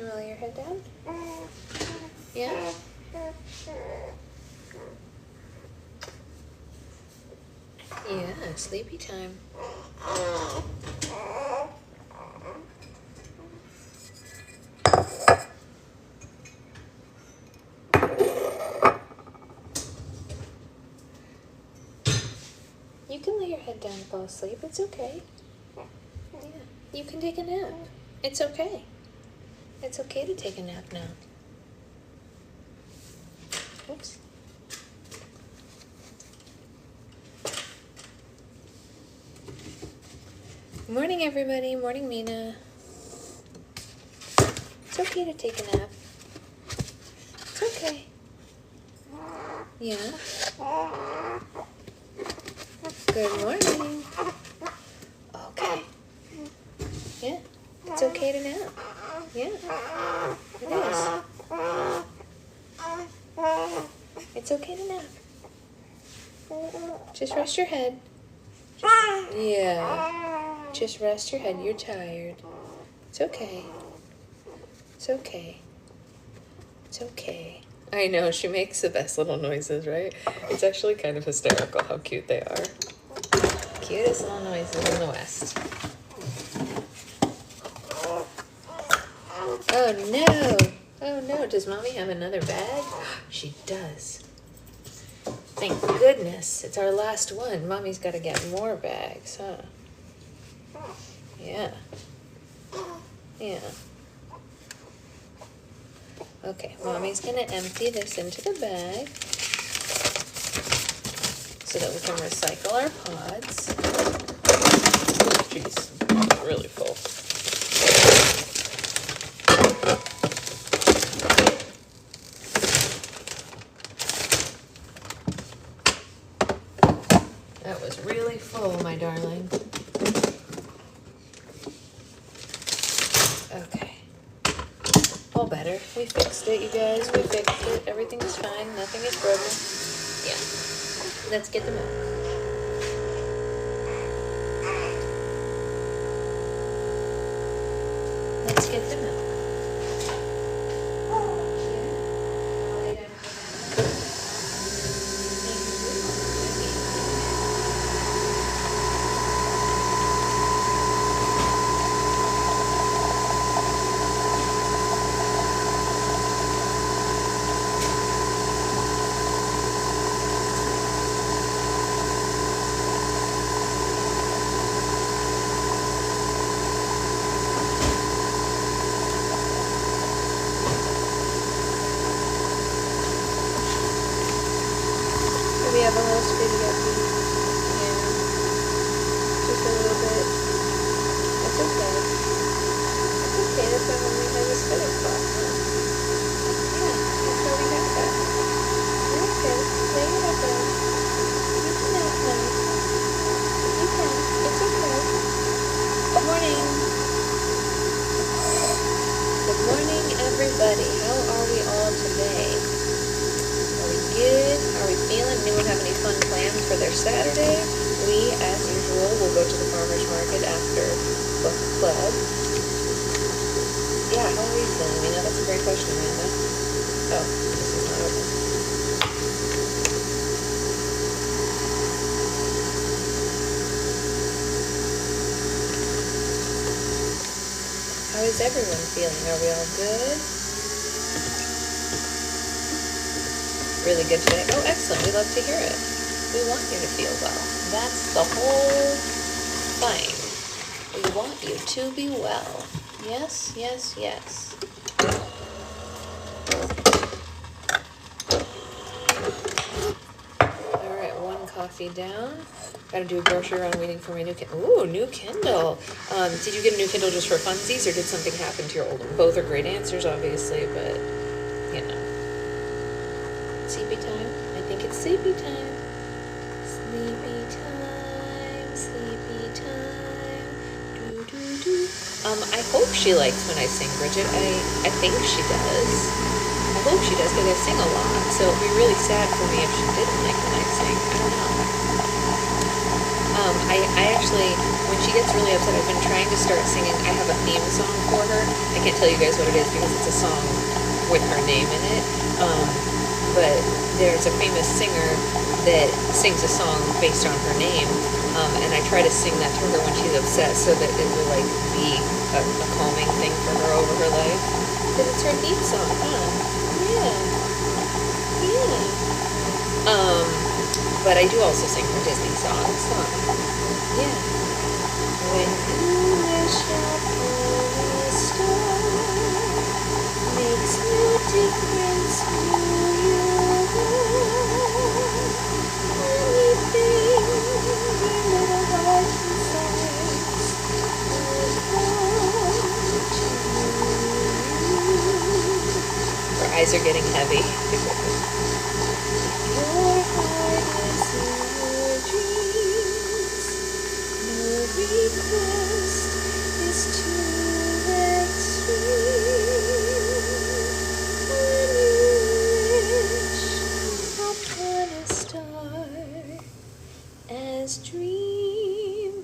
You want to lay your head down? Yeah? Yeah, sleepy time. You can lay your head down and fall asleep. It's okay. Yeah. You can take a nap. It's okay. It's okay to take a nap now. Oops. Morning, everybody. Morning, Mina. It's okay to take a nap. It's okay. Yeah. Good morning. Okay. Yeah. It's okay to nap. Yeah. It is. It's okay to nap. Just rest your head. Yeah. Just rest your head. You're tired. It's okay. It's okay. It's okay. I know, she makes the best little noises, right? It's actually kind of hysterical how cute they are. Cutest little noises in the West. Oh no! Oh no, does Mommy have another bag? She does. Thank goodness, it's our last one. Mommy's got to get more bags, huh? Yeah. Yeah. Okay, Mommy's gonna empty this into the bag so that we can recycle our pods. Oh, jeez, really full. That was really full, my darling. Okay. All better. We fixed it, you guys. We fixed it. Everything's fine. Nothing is broken. Yeah. Let's get the milk. Let's get the milk. We have a little video feed. Yeah. Just a little bit. That's okay. That's okay. That's why when we have a spitter spot. Yeah, that's why we got that. You're okay. Lay it up there. You can nap now. You can. It's okay. Good morning. Good morning, everybody. How are we all today? Good. How are we feeling? Anyone have any fun plans for their Saturday? We, as usual, will go to the farmer's market after book club. Yeah, how are we feeling? You know, that's a great question, Amanda. Oh, this is not open. How is everyone feeling? Are we all good? Really good today. Oh, excellent. We love to hear it. We want you to feel well. That's the whole thing. We want you to be well. Yes, yes, yes. All right, one coffee down. Gotta do a grocery run waiting for my new Kindle. Ooh, new Kindle. Did you get a new Kindle just for funsies, or did something happen to your old one? Both are great answers, obviously, but, you know. Sleepy time? I think it's sleepy time. Sleepy time, sleepy time. Do, do, do. I hope she likes when I sing, Bridget. I think she does. I hope she does, because I sing a lot. So it would be really sad for me if she didn't like when I sing. I don't know. I actually, when she gets really upset, I've been trying to start singing. I have a theme song for her. I can't tell you guys what it is because it's a song with her name in it. But there's a famous singer that sings a song based on her name. And I try to sing that to her when she's upset so that it will like be a calming thing for her over her life. Because it's her theme song, huh? Yeah. Yeah. But I do also sing her Disney songs. Huh? Yeah. When you wish upon a star, makes no difference who you are. Anything your little heart desires will come to you. Her eyes are getting heavy. Your heart is in your dreams. No request is too extreme. When you wish upon a star, as dreamers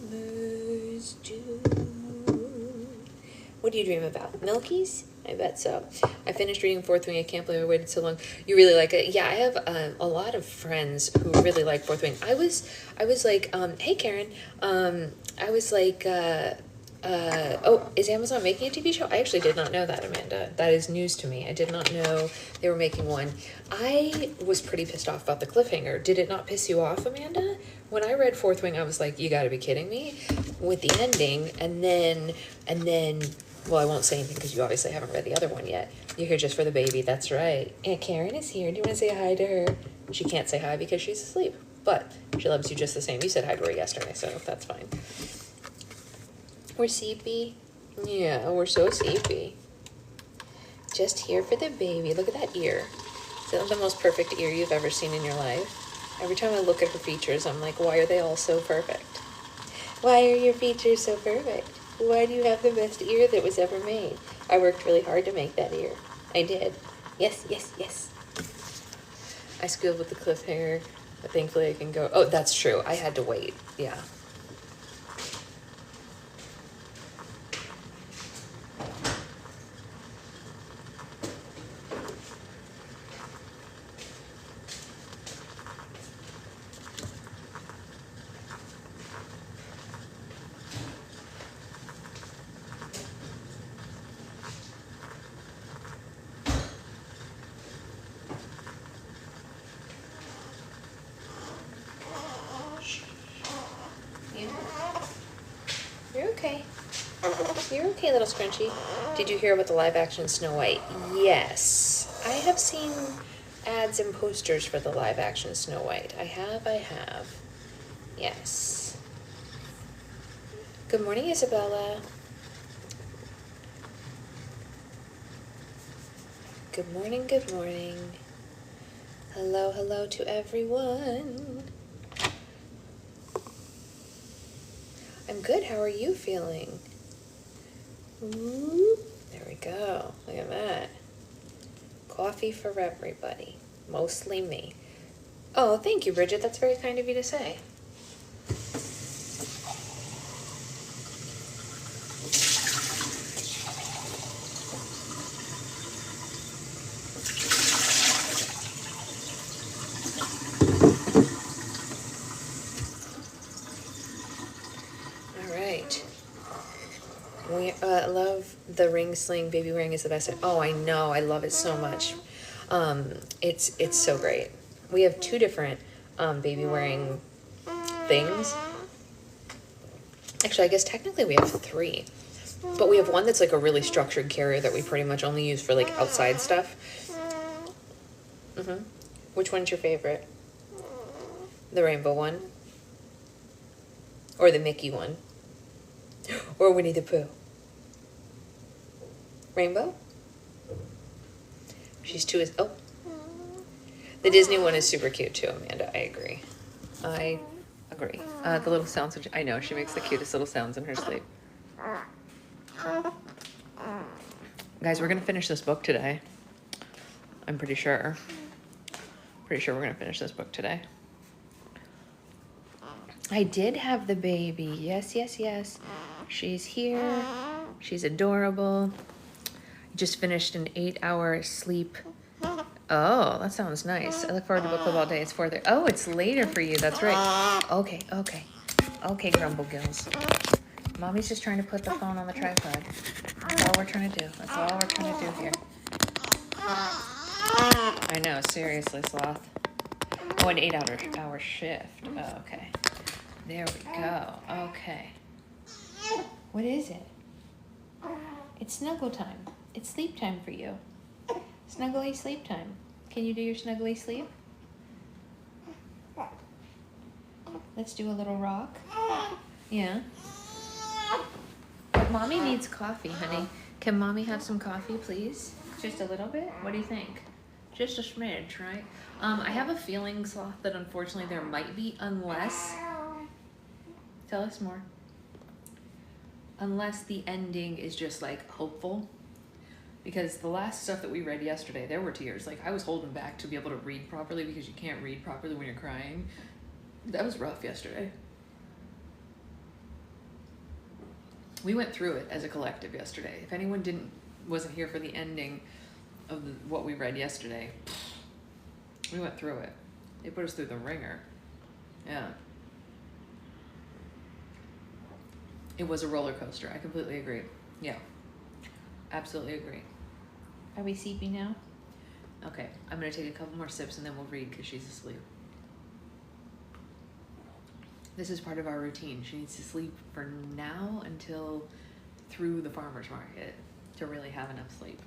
do. What do you dream about? Milkies? I bet so. I finished reading Fourth Wing. I can't believe I waited so long. You really like it? Yeah, I have a lot of friends who really like Fourth Wing. I was like, hey Karen, I was like, oh, is Amazon making a TV show? I actually did not know that, Amanda. That is news to me. I did not know they were making one. I was pretty pissed off about the cliffhanger. Did it not piss you off, Amanda? When I read Fourth Wing, I was like, you gotta be kidding me with the ending. And then, well, I won't say anything because you obviously haven't read the other one yet. You're here just for the baby. That's right. Aunt Karen is here. Do you want to say hi to her? She can't say hi because she's asleep, but she loves you just the same. You said hi to her yesterday, so that's fine. We're sleepy. Yeah, we're so sleepy. Just here for the baby. Look at that ear. Is that the most perfect ear you've ever seen in your life? Every time I look at her features, I'm like, why are they all so perfect? Why are your features so perfect? Why do you have the best ear that was ever made? I worked really hard to make that ear. I did. Yes, yes, yes. I squealed with the cliffhanger, but thankfully I can go. Oh, that's true. I had to wait. Yeah. You're okay. You're okay, little scrunchy. Did you hear about the live action Snow White? Yes. I have seen ads and posters for the live action Snow White. I have. Yes. Good morning, Isabella. Good morning, good morning. Hello, hello to everyone. I'm good. How are you feeling? Ooh, there we go. Look at that. Coffee for everybody. Mostly me. Oh, thank you, Bridget. That's very kind of you to say. I love the ring sling. Baby ring is the best. Oh, I know. I love it so much. It's so great. We have two different baby wearing things. Actually, I guess technically we have three. But we have one that's like a really structured carrier that we pretty much only use for like outside stuff. Which one's your favorite? The rainbow one? Or the Mickey one? Or Winnie the Pooh? Rainbow? She's too... Oh. The Disney one is super cute too, Amanda. I agree. I agree. The little sounds... I know, she makes the cutest little sounds in her sleep. Guys, we're going to finish this book today. I'm pretty sure. Pretty sure we're going to finish this book today. I did have the baby. Yes, yes, yes. She's here. She's adorable. Just finished an 8-hour sleep. Oh, that sounds nice. I look forward to book club all day. It's 4:30. Oh, it's later for you. That's right. Okay, okay. Okay, Grumble Gills. Mommy's just trying to put the phone on the tripod. That's all we're trying to do. That's all we're trying to do here. I know, seriously, Sloth. Oh, an 8-hour shift. Oh, okay. There we go. Okay. What is it? It's snuggle time. It's sleep time for you. Snuggly sleep time. Can you do your snuggly sleep? Let's do a little rock. Yeah. But mommy needs coffee, honey. Can mommy have some coffee, please? Just a little bit? What do you think? Just a smidge, right? I have a feeling, Sloth, that unfortunately there might be, unless... Tell us more. Unless the ending is just like hopeful. Because the last stuff that we read yesterday, there were tears. Like I was holding back to be able to read properly because you can't read properly when you're crying. That was rough yesterday. We went through it as a collective yesterday. If anyone wasn't here for the ending of what we read yesterday, we went through it. They put us through the ringer. Yeah. It was a roller coaster. I completely agree. Yeah. Absolutely agree. Are we sleepy now? Okay. I'm going to take a couple more sips and then we'll read because she's asleep. This is part of our routine. She needs to sleep for now until through the farmer's market to really have enough sleep.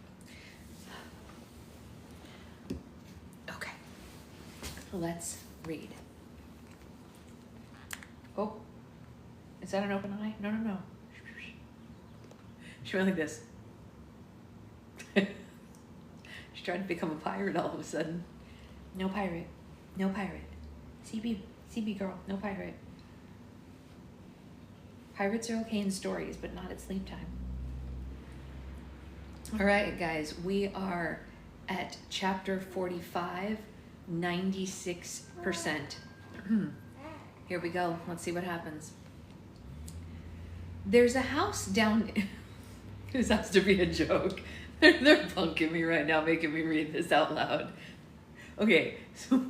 Okay. Let's read. Oh. Is that an open eye? No, no, no. She went like this. She's trying to become a pirate all of a sudden. No pirate. No pirate. CB girl. No pirate. Pirates are okay in stories, but not at sleep time. All right, guys. We are at chapter 45, 96%. Here we go. Let's see what happens. There's a house down... This has to be a joke. They're punking me right now, making me read this out loud. Okay, so...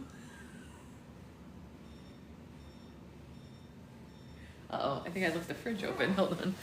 Uh-oh, I think I left the fridge open. Hold on.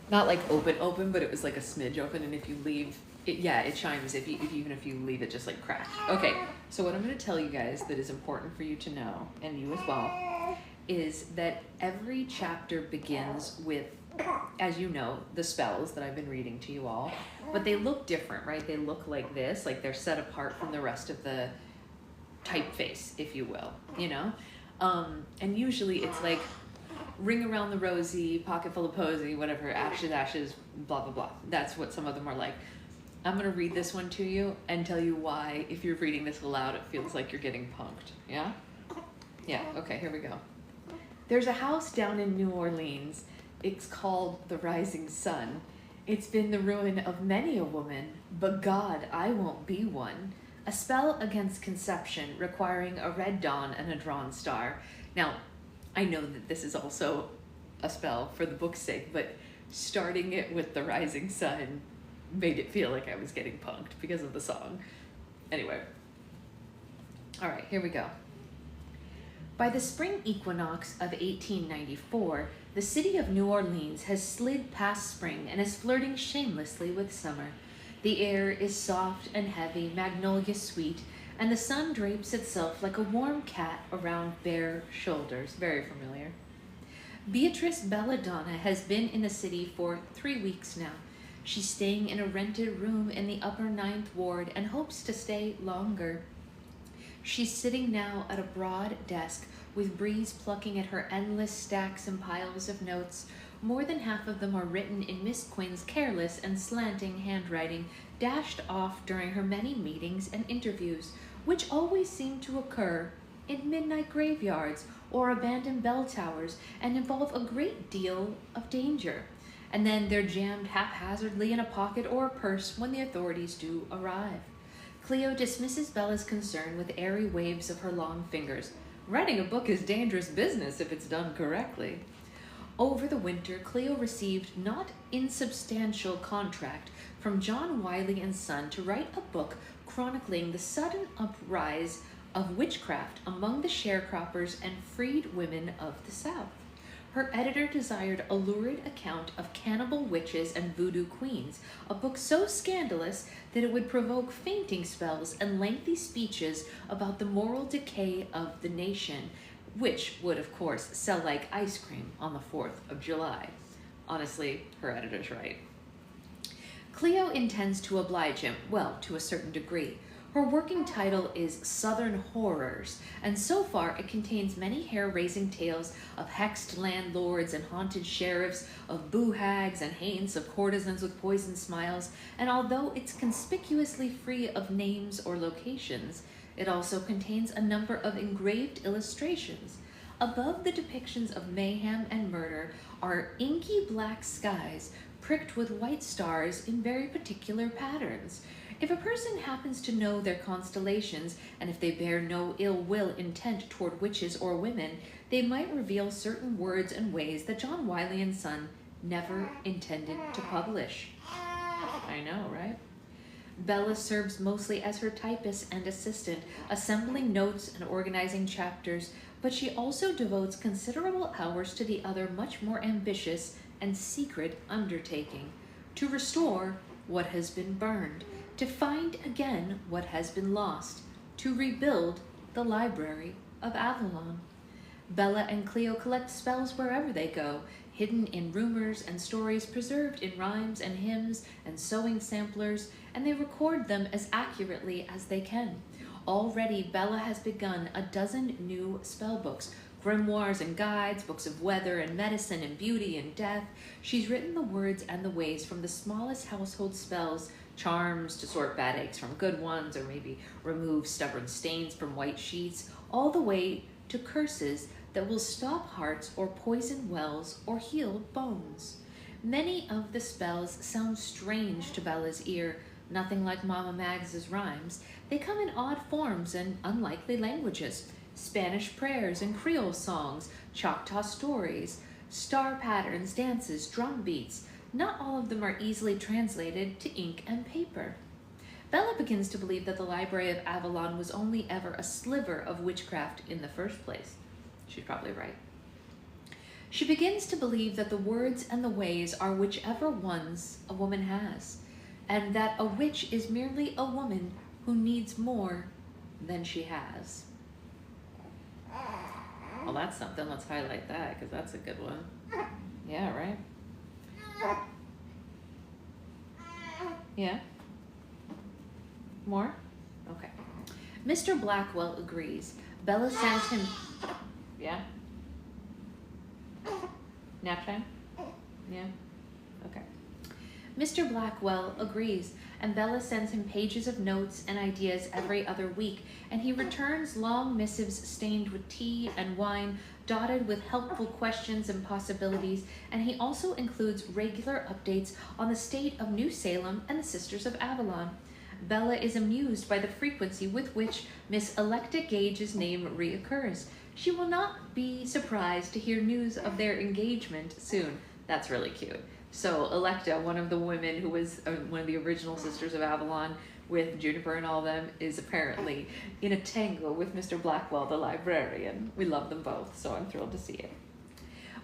Not like open, but it was like a smidge open, and if you leave it, yeah, it chimes even if you leave it just like cracked. Okay, so what I'm going to tell you guys that is important for you to know, and you as well, is that every chapter begins with, as you know, the spells that I've been reading to you all, but they look different, right? They look like this, like they're set apart from the rest of the typeface, if you will, you know? And usually it's like, ring around the rosy, pocket full of posy, whatever, ashes, blah, blah, blah. That's what some of them are like. I'm going to read this one to you and tell you why, if you're reading this aloud, it feels like you're getting punked. Yeah? Yeah, okay, here we go. There's a house down in New Orleans. It's called the Rising Sun. It's been the ruin of many a woman, but God, I won't be one. A spell against conception requiring a red dawn and a drawn star. Now, I know that this is also a spell for the book's sake, but starting it with the Rising Sun made it feel like I was getting punked because of the song. Anyway. All right, here we go. By the spring equinox of 1894, the city of New Orleans has slid past spring and is flirting shamelessly with summer. The air is soft and heavy, magnolia sweet, and the sun drapes itself like a warm cat around bare shoulders. Very familiar. Beatrice Belladonna has been in the city for 3 weeks now. She's staying in a rented room in the upper 9th ward and hopes to stay longer. She's sitting now at a broad desk with breeze plucking at her endless stacks and piles of notes. More than half of them are written in Miss Quinn's careless and slanting handwriting, dashed off during her many meetings and interviews, which always seem to occur in midnight graveyards or abandoned bell towers and involve a great deal of danger. And then they're jammed haphazardly in a pocket or a purse when the authorities do arrive. Cleo dismisses Bella's concern with airy waves of her long fingers. Writing a book is dangerous business if it's done correctly. Over the winter, Cleo received not insubstantial contract from John Wiley and Son to write a book chronicling the sudden uprise of witchcraft among the sharecroppers and freed women of the South. Her editor desired a lurid account of cannibal witches and voodoo queens, a book so scandalous that it would provoke fainting spells and lengthy speeches about the moral decay of the nation, which would, of course, sell like ice cream on the 4th of July. Honestly, her editor's right. Cleo intends to oblige him, well, to a certain degree. Her working title is Southern Horrors, and so far it contains many hair-raising tales of hexed landlords and haunted sheriffs, of boo-hags and haints, of courtesans with poisoned smiles, and although it's conspicuously free of names or locations, it also contains a number of engraved illustrations. Above the depictions of mayhem and murder are inky black skies pricked with white stars in very particular patterns. If a person happens to know their constellations, and if they bear no ill will intent toward witches or women, they might reveal certain words and ways that John Wiley and Son never intended to publish. I know, right? Bella serves mostly as her typist and assistant, assembling notes and organizing chapters, but she also devotes considerable hours to the other much more ambitious and secret undertaking, to restore what has been burned, to find again what has been lost, to rebuild the Library of Avalon. Bella and Cleo collect spells wherever they go, hidden in rumors and stories, preserved in rhymes and hymns and sewing samplers, and they record them as accurately as they can. Already, Bella has begun a dozen new spell books, grimoires and guides, books of weather and medicine and beauty and death. She's written the words and the ways from the smallest household spells, charms to sort bad eggs from good ones, or maybe remove stubborn stains from white sheets, all the way to curses that will stop hearts or poison wells or heal bones. Many of the spells sound strange to Bella's ear, nothing like Mama Mags's rhymes. They come in odd forms and unlikely languages. Spanish prayers and Creole songs, Choctaw stories, star patterns, dances, drum beats. Not all of them are easily translated to ink and paper. Bella begins to believe that the Library of Avalon was only ever a sliver of witchcraft in the first place. She's probably right. She begins to believe that the words and the ways are whichever ones a woman has, and that a witch is merely a woman who needs more than she has. Well, that's something. Let's highlight that, because that's a good one. Yeah, right? Yeah? More? Okay. Mr. Blackwell agrees. Bella sends him... Yeah? Nap time? Yeah? Okay. Mr. Blackwell agrees, and Bella sends him pages of notes and ideas every other week, and he returns long missives stained with tea and wine, dotted with helpful questions and possibilities, and he also includes regular updates on the state of New Salem and the Sisters of Avalon. Bella is amused by the frequency with which Miss Electa Gage's name reoccurs. She will not be surprised to hear news of their engagement soon. That's really cute. So Electa, one of the women who was one of the original Sisters of Avalon with Juniper and all of them, is apparently in a tango with Mr. Blackwell, the librarian. We love them both, so I'm thrilled to see it.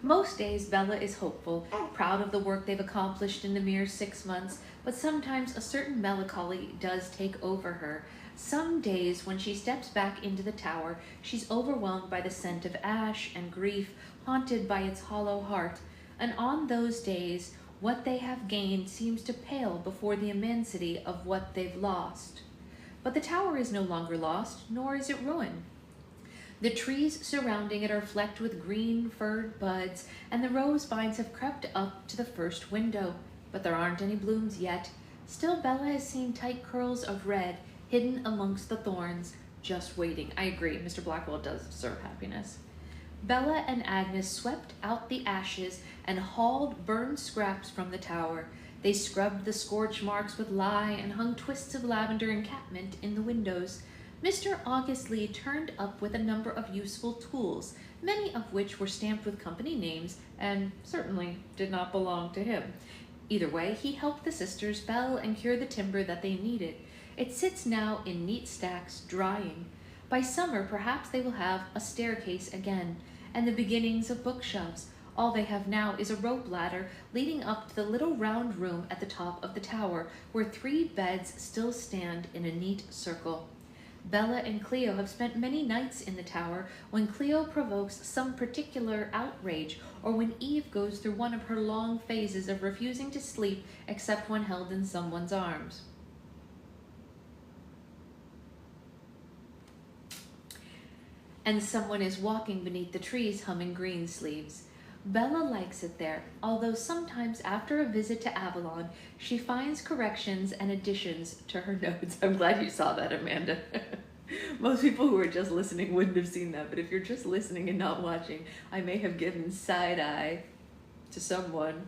Most days, Bella is hopeful, proud of the work they've accomplished in the mere 6 months, but sometimes a certain melancholy does take over her. Some days, when she steps back into the tower, she's overwhelmed by the scent of ash and grief, haunted by its hollow heart. And on those days, what they have gained seems to pale before the immensity of what they've lost. But the tower is no longer lost, nor is it ruined. The trees surrounding it are flecked with green furred buds, and the rose vines have crept up to the first window, but there aren't any blooms yet. Still, Bella has seen tight curls of red hidden amongst the thorns, just waiting. I agree, Mr. Blackwell does deserve happiness. Bella and Agnes swept out the ashes and hauled burned scraps from the tower. They scrubbed the scorch marks with lye and hung twists of lavender encampment in the windows. Mr. August Lee turned up with a number of useful tools, many of which were stamped with company names and certainly did not belong to him. Either way, he helped the sisters fell and cure the timber that they needed. It sits now in neat stacks, drying. By summer, perhaps they will have a staircase again, and the beginnings of bookshelves. All they have now is a rope ladder leading up to the little round room at the top of the tower, where 3 beds still stand in a neat circle. Bella and Cleo have spent many nights in the tower when Cleo provokes some particular outrage, or when Eve goes through one of her long phases of refusing to sleep except when held in someone's arms. And someone is walking beneath the trees humming Greensleeves. Bella likes it there, although sometimes after a visit to Avalon, she finds corrections and additions to her notes. I'm glad you saw that, Amanda. Most people who are just listening wouldn't have seen that, but if you're just listening and not watching, I may have given side-eye to someone.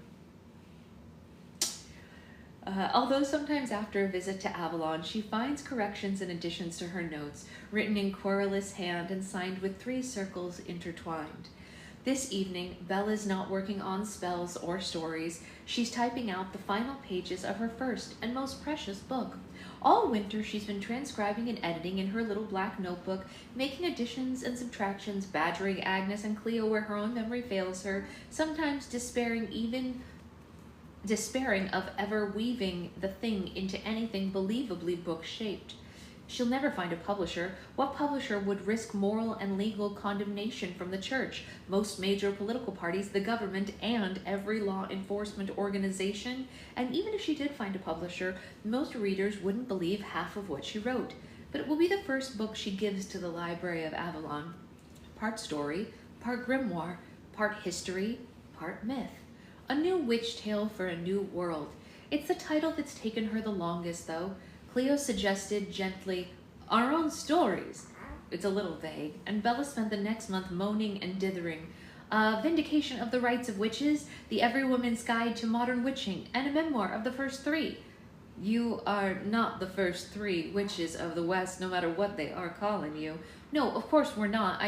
Although sometimes after a visit to Avalon, she finds corrections and additions to her notes, written in querulous hand and signed with 3 circles intertwined. This evening, Bella's not working on spells or stories. She's typing out the final pages of her first and most precious book. All winter, she's been transcribing and editing in her little black notebook, making additions and subtractions, badgering Agnes and Cleo where her own memory fails her, sometimes despairing of ever weaving the thing into anything believably book-shaped. She'll never find a publisher. What publisher would risk moral and legal condemnation from the church, most major political parties, the government, and every law enforcement organization? And even if she did find a publisher, most readers wouldn't believe half of what she wrote. But it will be the first book she gives to the Library of Avalon. Part story, part grimoire, part history, part myth. A new witch tale for a new world. It's the title that's taken her the longest, though. Cleo suggested gently, our own stories. It's a little vague, and Bella spent the next month moaning and dithering. Vindication of the Rights of Witches, The Every Woman's Guide to Modern Witching, and a memoir of the first 3. You are not the first 3 witches of the West, no matter what they are calling you. No, of course we're not.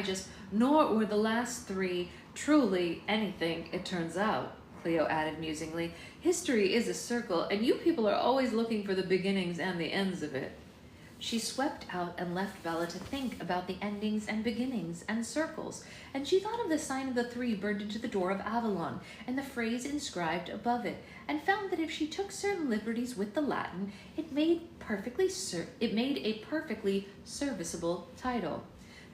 Nor were the last 3 truly anything, it turns out. Cleo added musingly. History is a circle, and you people are always looking for the beginnings and the ends of it. She swept out and left Bella to think about the endings and beginnings and circles, and she thought of the sign of the 3 burned into the door of Avalon, and the phrase inscribed above it, and found that if she took certain liberties with the Latin, it made a perfectly serviceable title.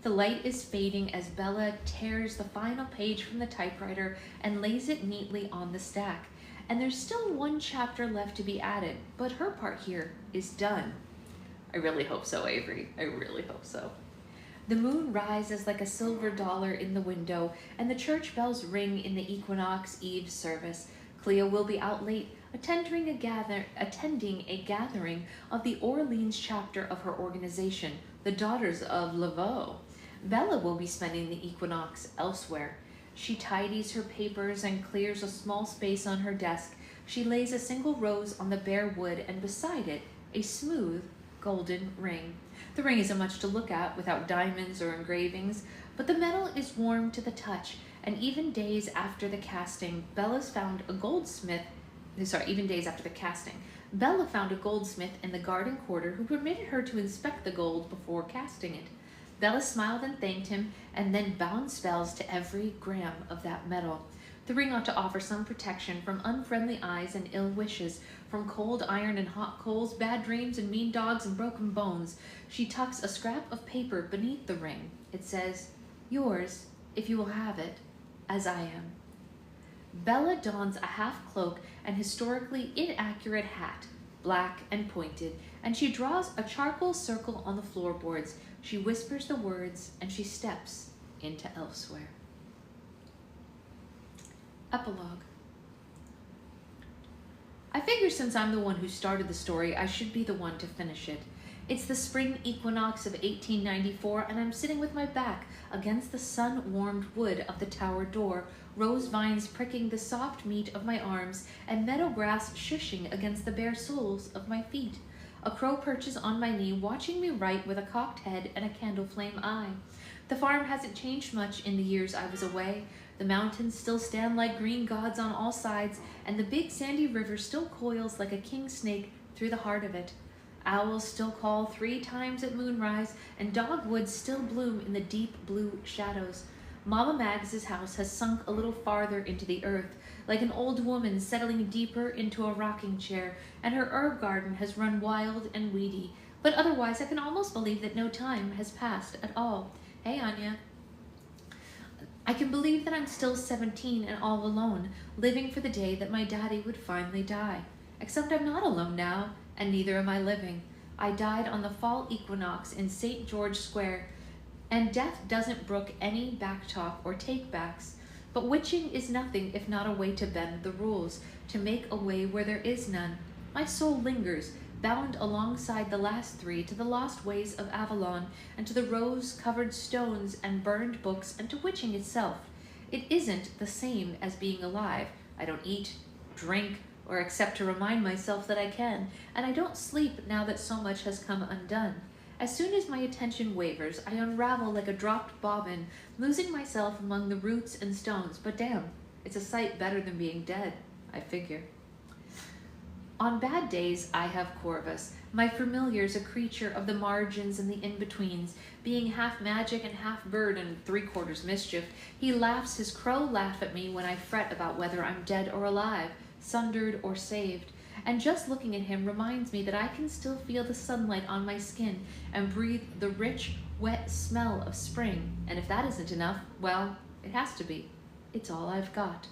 The light is fading as Bella tears the final page from the typewriter and lays it neatly on the stack. And there's still 1 chapter left to be added, but her part here is done. I really hope so, Avery. I really hope so. The moon rises like a silver dollar in the window, and the church bells ring in the equinox eve service. Cleo will be out late, attending a gathering of the Orleans chapter of her organization, the Daughters of Laveau. Bella will be spending the equinox elsewhere. She tidies her papers and clears a small space on her desk. She lays a single rose on the bare wood, and beside it, a smooth, golden ring. The ring isn't much to look at without diamonds or engravings, but the metal is warm to the touch, and even days after the casting, Bella found a goldsmith in the garden quarter who permitted her to inspect the gold before casting it. Bella smiled and thanked him, and then bound spells to every gram of that metal. The ring ought to offer some protection from unfriendly eyes and ill wishes, from cold iron and hot coals, bad dreams and mean dogs and broken bones. She tucks a scrap of paper beneath the ring. It says, yours, if you will have it, as I am. Bella dons a half cloak and historically inaccurate hat, black and pointed, and she draws a charcoal circle on the floorboards. She whispers the words, and she steps into elsewhere. Epilogue. I figure since I'm the one who started the story, I should be the one to finish it. It's the spring equinox of 1894, and I'm sitting with my back against the sun-warmed wood of the tower door, rose vines pricking the soft meat of my arms, and meadow grass shushing against the bare soles of my feet. A crow perches on my knee, watching me write with a cocked head and a candle flame eye. The farm hasn't changed much in the years I was away. The mountains still stand like green gods on all sides, and the big sandy river still coils like a king snake through the heart of it. Owls still call 3 times at moonrise, and dogwoods still bloom in the deep blue shadows. Mama Mags's house has sunk a little farther into the earth, like an old woman settling deeper into a rocking chair, and her herb garden has run wild and weedy. But otherwise, I can almost believe that no time has passed at all. Hey, Anya. I can believe that I'm still 17 and all alone, living for the day that my daddy would finally die. Except I'm not alone now, and neither am I living. I died on the fall equinox in St. George Square, and death doesn't brook any backtalk or take-backs. But witching is nothing if not a way to bend the rules, to make a way where there is none. My soul lingers, bound alongside the last 3 to the lost ways of Avalon, and to the rose-covered stones and burned books, and to witching itself. It isn't the same as being alive. I don't eat, drink, or except to remind myself that I can, and I don't sleep now that so much has come undone. As soon as my attention wavers, I unravel like a dropped bobbin, losing myself among the roots and stones. But damn, it's a sight better than being dead, I figure. On bad days, I have Corvus. My familiar's a creature of the margins and the in-betweens. Being half magic and half bird and 3/4 mischief, he laughs his crow laugh at me when I fret about whether I'm dead or alive, sundered or saved. And just looking at him reminds me that I can still feel the sunlight on my skin and breathe the rich, wet smell of spring. And if that isn't enough, well, it has to be. It's all I've got.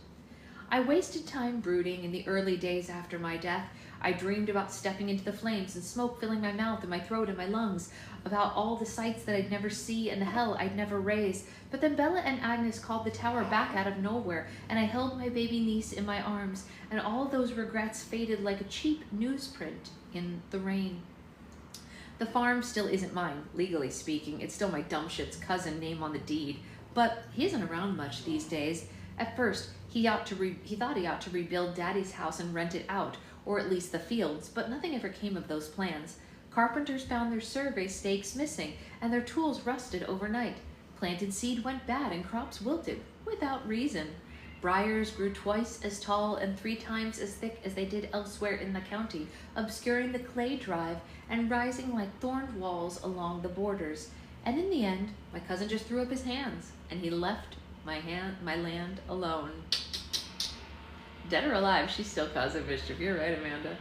I wasted time brooding in the early days after my death. I dreamed about stepping into the flames and smoke filling my mouth and my throat and my lungs, about all the sights that I'd never see and the hell I'd never raise. But then Bella and Agnes called the tower back out of nowhere, and I held my baby niece in my arms, and all those regrets faded like a cheap newsprint in the rain. The farm still isn't mine, legally speaking. It's still my dumb shit's cousin name on the deed, but he isn't around much these days. At first, he thought he ought to rebuild Daddy's house and rent it out, or at least the fields, but nothing ever came of those plans. Carpenters found their survey stakes missing, and their tools rusted overnight. Planted seed went bad, and crops wilted, without reason. Briars grew twice as tall and 3 times as thick as they did elsewhere in the county, obscuring the clay drive and rising like thorned walls along the borders. And in the end, my cousin just threw up his hands, and he left my land alone. Dead or alive, she's still causing mischief. You're right, Amanda.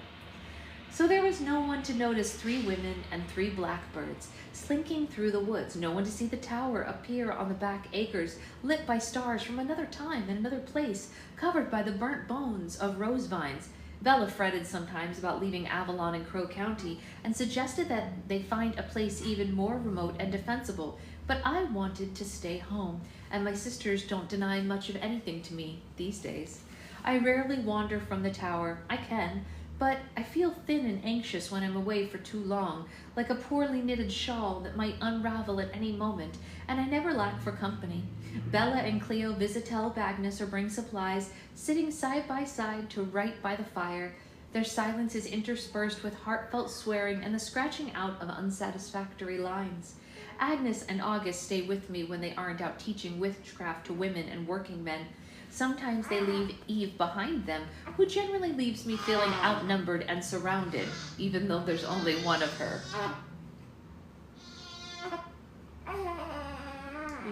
So there was no one to notice 3 women and 3 blackbirds slinking through the woods, no one to see the tower appear on the back acres, lit by stars from another time and another place, covered by the burnt bones of rose vines. Bella fretted sometimes about leaving Avalon in Crow County and suggested that they find a place even more remote and defensible, but I wanted to stay home, and my sisters don't deny much of anything to me these days. I rarely wander from the tower. I can, but I feel thin and anxious when I'm away for too long, like a poorly knitted shawl that might unravel at any moment, and I never lack for company. Bella and Cleo visit Agnes or bring supplies, sitting side by side to write by the fire. Their silence is interspersed with heartfelt swearing and the scratching out of unsatisfactory lines. Agnes and August stay with me when they aren't out teaching witchcraft to women and working men. Sometimes they leave Eve behind them, who generally leaves me feeling outnumbered and surrounded, even though there's only one of her.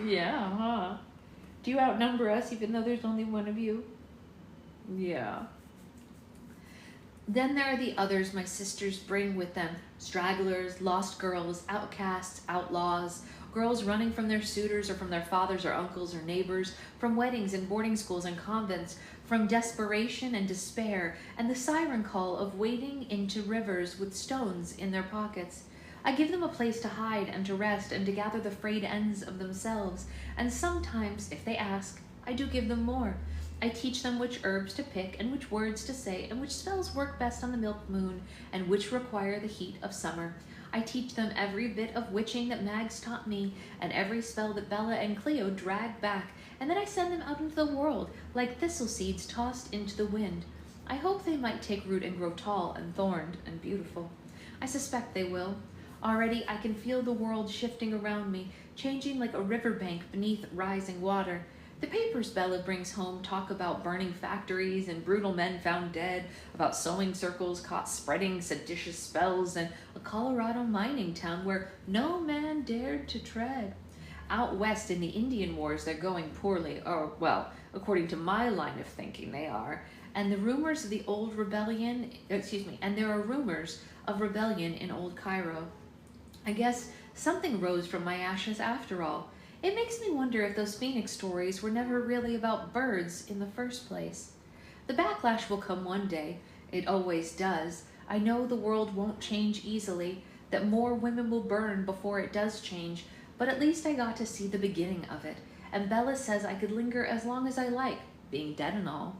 Yeah, huh? Do you outnumber us even though there's only one of you? Yeah. Then there are the others my sisters bring with them. Stragglers, lost girls, outcasts, outlaws, girls running from their suitors or from their fathers or uncles or neighbors, from weddings and boarding schools and convents, from desperation and despair, and the siren call of wading into rivers with stones in their pockets. I give them a place to hide and to rest and to gather the frayed ends of themselves, and sometimes, if they ask, I do give them more. I teach them which herbs to pick and which words to say and which spells work best on the milk moon and which require the heat of summer. I teach them every bit of witching that Mags taught me, and every spell that Bella and Cleo dragged back, and then I send them out into the world, like thistle seeds tossed into the wind. I hope they might take root and grow tall and thorned and beautiful. I suspect they will. Already I can feel the world shifting around me, changing like a riverbank beneath rising water. The papers Bella brings home talk about burning factories and brutal men found dead, about sewing circles caught spreading seditious spells, and a Colorado mining town where no man dared to tread. Out west in the Indian Wars they're going poorly, or, well, according to my line of thinking they are, and the rumors of the old rebellion, and there are rumors of rebellion in Old Cairo. I guess something rose from my ashes after all. It makes me wonder if those Phoenix stories were never really about birds in the first place. The backlash will come one day. It always does. I know the world won't change easily, that more women will burn before it does change, but at least I got to see the beginning of it, and Bella says I could linger as long as I like, being dead and all.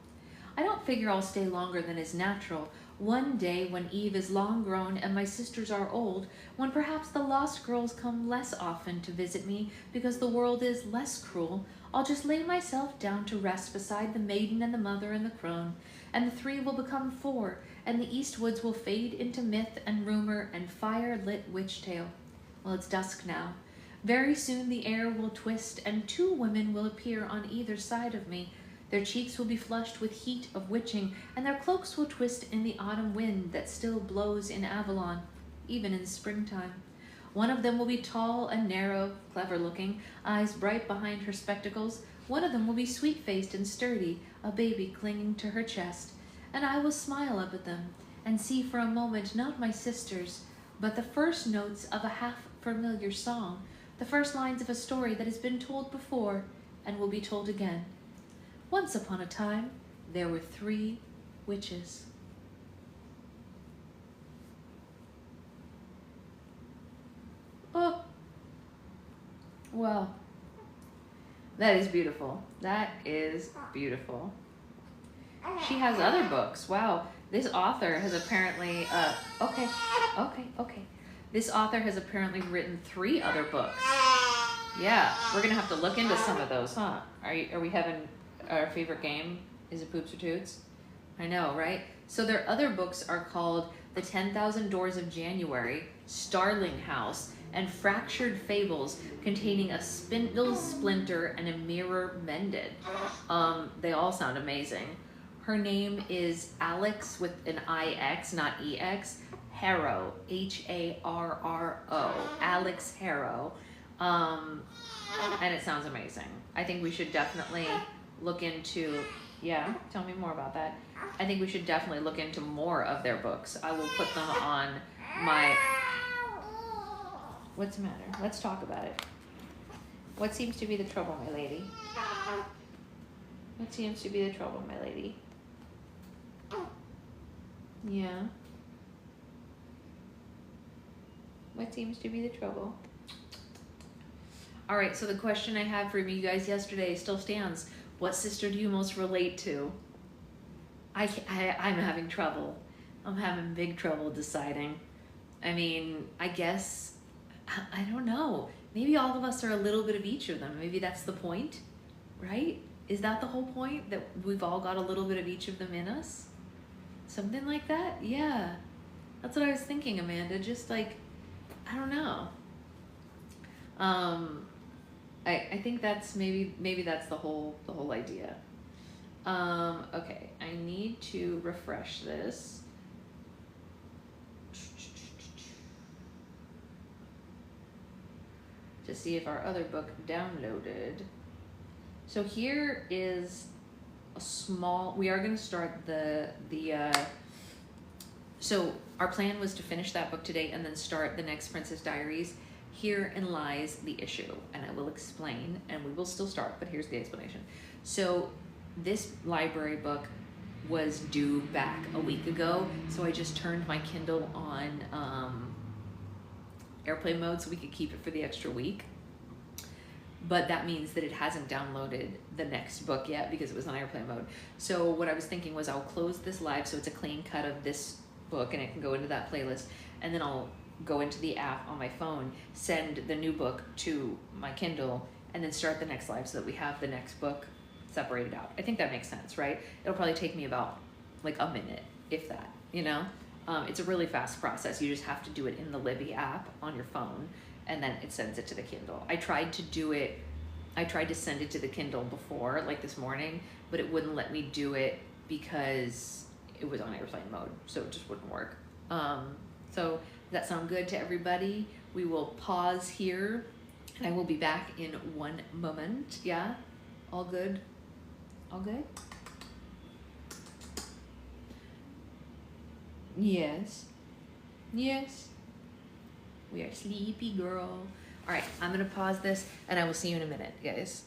I don't figure I'll stay longer than is natural. One day, when Eve is long grown and my sisters are old, when perhaps the lost girls come less often to visit me because the world is less cruel, I'll just lay myself down to rest beside the maiden and the mother and the crone, and the three will become four, and the East Woods will fade into myth and rumor and fire-lit witch tale. Well, it's dusk now. Very soon the air will twist, and two women will appear on either side of me. Their cheeks will be flushed with heat of witching, and their cloaks will twist in the autumn wind that still blows in Avalon, even in springtime. One of them will be tall and narrow, clever-looking, eyes bright behind her spectacles. One of them will be sweet-faced and sturdy, a baby clinging to her chest. And I will smile up at them and see for a moment not my sisters, but the first notes of a half-familiar song, the first lines of a story that has been told before and will be told again. Once upon a time, there were 3 witches. Oh, well, that is beautiful. That is beautiful. She has other books. Wow, this author has apparently, okay. This author has apparently written 3 other books. Yeah, we're gonna have to look into some of those, huh? Are we having our favorite game? Is it Poops or Toots? I know, right? So their other books are called The 10,000 Doors of January, Starling House, and Fractured Fables, containing a spindle splinter and a mirror mended. They all sound amazing. Her name is Alex with an I-X, not E-X, Harrow, H-A-R-R-O, Alex Harrow. And it sounds amazing. I think we should definitely look into, yeah, tell me more about that. I think we should definitely look into more of their books. I will put them on my, what's the matter? Let's talk about it. What seems to be the trouble, my lady? What seems to be the trouble, my lady? Yeah. What seems to be the trouble? All right, so the question I had for you guys yesterday still stands. What sister do you most relate to? I'm having trouble. I'm having big trouble deciding. I mean, I guess, I don't know. Maybe all of us are a little bit of each of them. Maybe that's the point, right? Is that the whole point? That we've all got a little bit of each of them in us? Something like that? Yeah. That's what I was thinking, Amanda. Just like, I don't know. I think that's maybe that's the whole idea. Okay, I need to refresh this. To see if our other book downloaded. So here is a small, we are going to start so our plan was to finish that book today and then start the next Princess Diaries. Herein lies the issue, and I will explain, and we will still start, but here's the explanation. So this library book was due back a week ago, so I just turned my Kindle on airplane mode so we could keep it for the extra week. But that means that it hasn't downloaded the next book yet because it was on airplane mode. So what I was thinking was I'll close this live so it's a clean cut of this book and it can go into that playlist, and then I'll go into the app on my phone, send the new book to my Kindle, and then start the next live so that we have the next book separated out. I think that makes sense, right? It'll probably take me about like a minute, if that, you know? It's a really fast process. You just have to do it in the Libby app on your phone, and then it sends it to the Kindle. I tried to send it to the Kindle before, like this morning, but it wouldn't let me do it because it was on airplane mode, so it just wouldn't work. So does that sound good to everybody? We will pause here, and I will be back in one moment. Yeah? All good? All good? Yes. Yes. We are sleepy, girl. All right, I'm gonna pause this, and I will see you in a minute, guys.